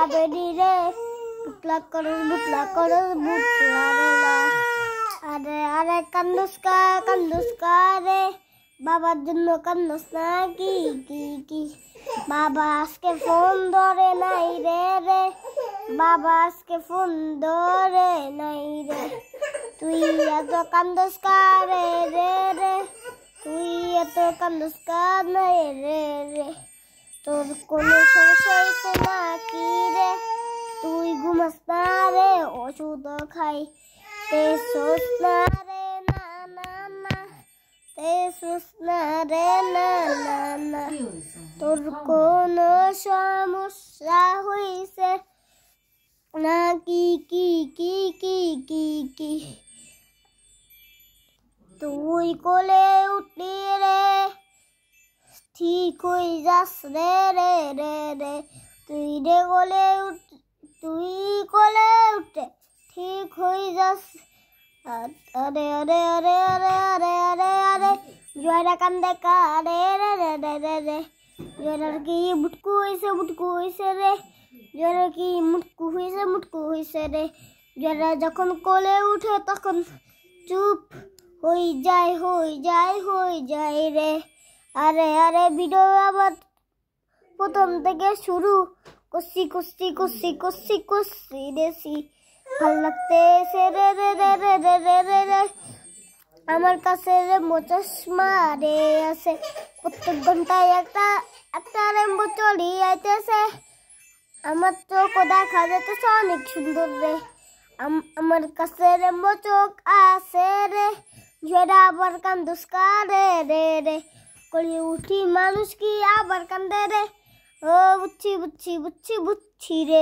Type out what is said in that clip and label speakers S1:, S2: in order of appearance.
S1: বেডি রে বুটলা করে বুটলা রে আরে আরে কান্দুসকা রে বাবার জন্য কান্দুস না কি বাবা আজকে ফোন ধরে নাই রে বাবা আজকে ফোন ধরে নাই রে তুই এত কান্দুস রে রে তুই এত কান্দুস নাই রে তোর কোনো সমস্যা হয়েছে না কি রে তুই ঘুমাস না রে ওষুধ খাই তে সোস না রে না তে সোস না রে না তোর কোনো সমস্যা হয়েছে না কি তুই কোলে উঠলি রে ঠিক হয়ে যাস রে তুই কোলে উঠে ঠিক হয়ে যাস আরে আরে আরে আরে আরে আরে আরে জয়রা কান্দে কারে রে জয়রার কি মুটকু হয়েছে রে জয়রার কি মুটকু হয়েছে রে জয়রা যখন কোলে উঠে তখন চুপ হয়ে যায় রে আরে আরে ভিডিও আবার প্রথম থেকে শুরু কষি দেশি ভাল লাগতেছে রে আমার কাছে রেমবো চশমা রে আছে প্রত্যেক ঘন্টায় একটা রেমবো চলি আইতেছে আমার চোখ দেখা যাইতেছে অনেক সুন্দর রে আমার কাছে রেমবো চোখ আছে রে জয়রা আবার কান্দুস রে কলি উঠি মানুষ কি আবার কান্দে রে ও বুঝছি রে।